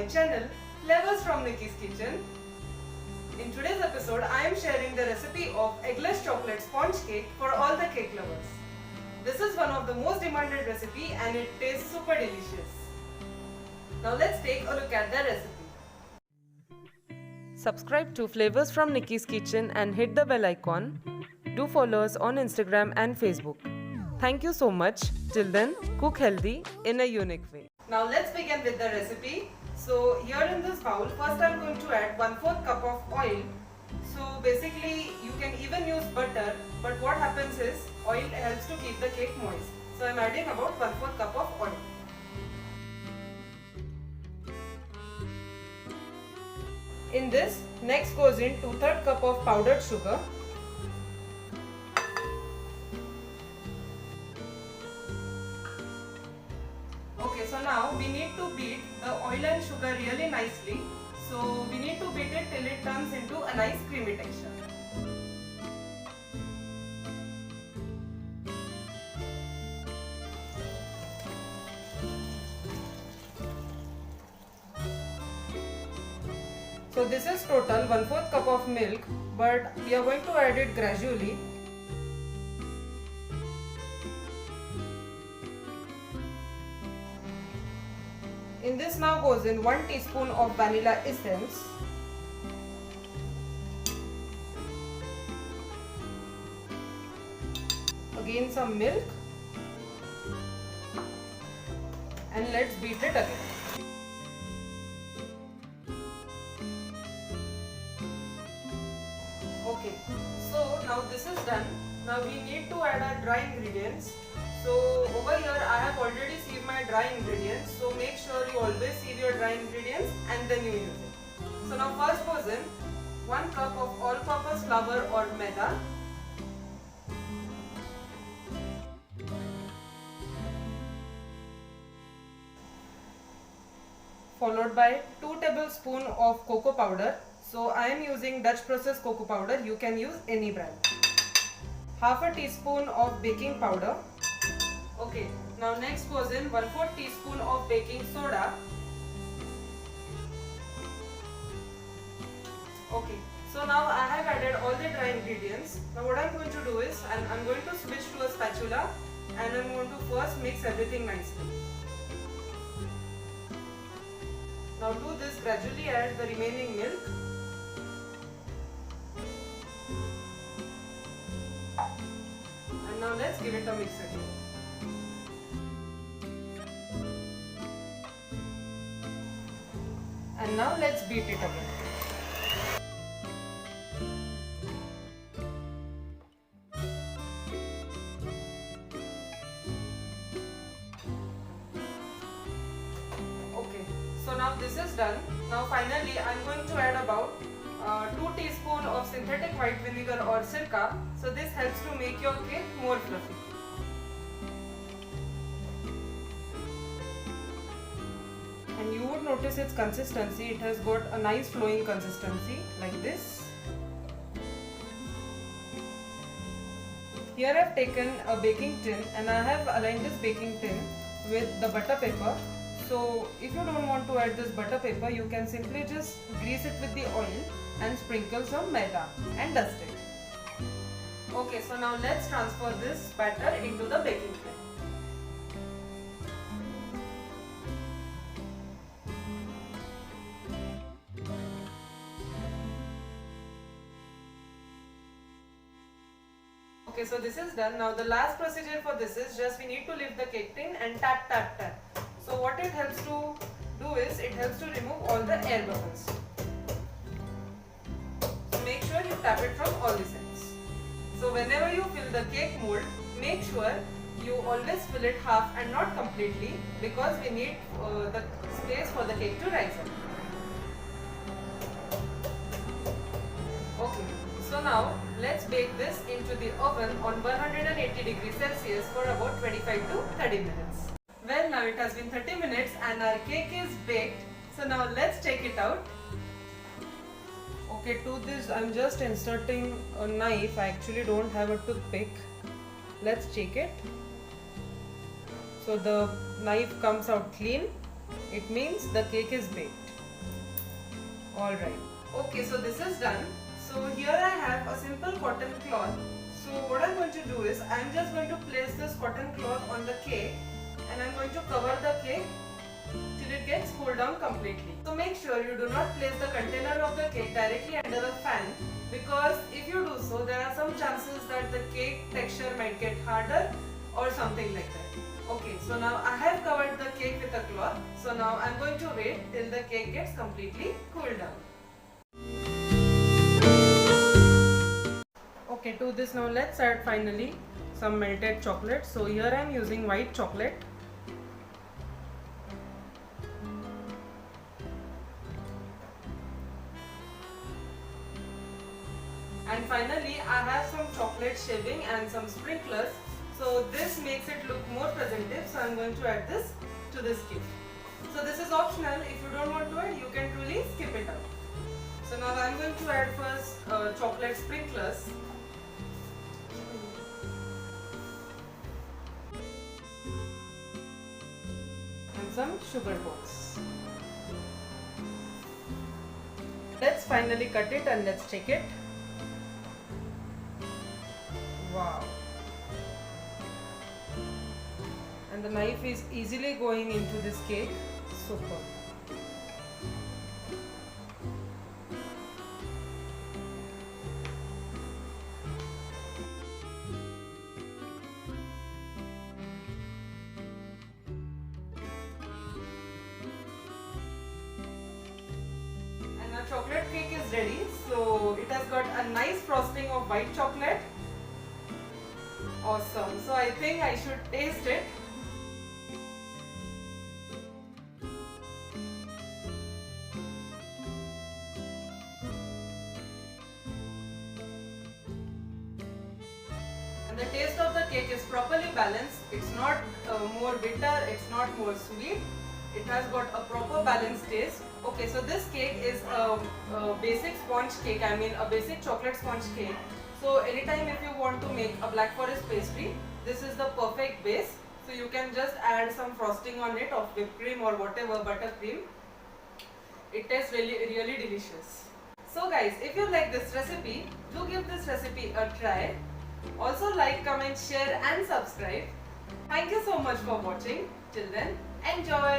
channel Flavors from Nikki's Kitchen. In today's episode, I am sharing the recipe of eggless chocolate sponge cake for all the cake lovers. This is one of the most demanded recipe and it tastes super delicious. Now let's take a look at the recipe. Subscribe to Flavors from Nikki's Kitchen and hit the bell icon. Do follow us on Instagram and Facebook. Thank you so much. Till then, cook healthy in a unique way. Now let's begin with the recipe. So here in this bowl, first I'm going to add 1/4 cup of oil. So basically you can even use butter, but what happens is oil helps to keep the cake moist. So I'm adding about 1/4 cup of oil. In this, next goes in 2/3 cup of powdered sugar. Okay, so now we need to beat the oil and sugar really nicely. So we need to beat it till it turns into a nice creamy texture. So this is total 1/4 cup of milk, but we are going to add it gradually. In this now goes in 1 teaspoon of vanilla essence. Again some milk. And let's beat it again. Okay, so now this is done. Now we need to add our dry ingredients. So over here I have already sieved my dry ingredients. So make sure you always sieve your dry ingredients and then you use it. So now first goes in 1 cup of all-purpose flour or maida. Followed by 2 tablespoons of cocoa powder. So I am using Dutch processed cocoa powder. You can use any brand. Half a teaspoon of baking powder. Okay, now next goes in 1/4 teaspoon of baking soda. Okay, so now I have added all the dry ingredients. Now what I'm going to do is, I'm going to switch to a spatula and I'm going to first mix everything nicely. Now do this, gradually add the remaining milk. And now let's give it a mix again. And now let's beat it again. Okay, so now this is done. Now finally I'm going to add about 2 teaspoons of synthetic white vinegar or sirka. So this helps to make your cake more fluffy. And you would notice its consistency. It has got a nice flowing consistency like this. Here I have taken a baking tin and I have aligned this baking tin with the butter paper. So if you don't want to add this butter paper, you can simply just grease it with the oil and sprinkle some maida and dust it. Okay, so now let's transfer this batter into the baking tin. Okay, so this is done. Now the last procedure for this is just we need to lift the cake tin and tap tap tap. So what it helps to do is it helps to remove all the air bubbles. So make sure you tap it from all the sides. So whenever you fill the cake mold, make sure you always fill it half and not completely, because we need the space for the cake to rise up. Okay. So now let's bake this into the oven on 180 degrees Celsius for about 25 to 30 minutes. Well, now it has been 30 minutes and our cake is baked. So now let's take it out. Okay, to this I'm just inserting a knife. I actually don't have a toothpick. Let's check it. So the knife comes out clean. It means the cake is baked. Alright. Okay, so this is done. So here I have a simple cotton cloth. So what I'm going to do is I'm just going to place this cotton cloth on the cake and I'm going to cover the cake till it gets cooled down completely. So make sure you do not place the container of the cake directly under the fan, because if you do so, there are some chances that the cake texture might get harder or something like that. Okay, so now I have covered the cake with a cloth. So now I'm going to wait till the cake gets completely cooled down. Okay, to this now let's add finally some melted chocolate. So here I am using white chocolate. And finally I have some chocolate shaving and some sprinklers. So this makes it look more presentative. So I'm going to add this to this cake. So this is optional. If you don't want to add, you can truly skip it out. So now I'm going to add first chocolate sprinklers. And some sugar balls. Let's finally cut it and let's check it. Wow. And the knife is easily going into this cake. Super. And our chocolate cake is ready. So it has got a nice frosting of white chocolate. Awesome. So I think I should taste it. And the taste of the cake is properly balanced. It's not more bitter, it's not more sweet. It has got a proper balanced taste. Okay, so this cake is a basic sponge cake, I mean a basic chocolate sponge cake. So anytime if you want to make a black forest pastry, this is the perfect base. So you can just add some frosting on it of whipped cream or whatever, buttercream. It tastes really delicious. So guys, if you like this recipe, do give this recipe a try. Also like, comment, share and subscribe. Thank you so much for watching. Till then, enjoy!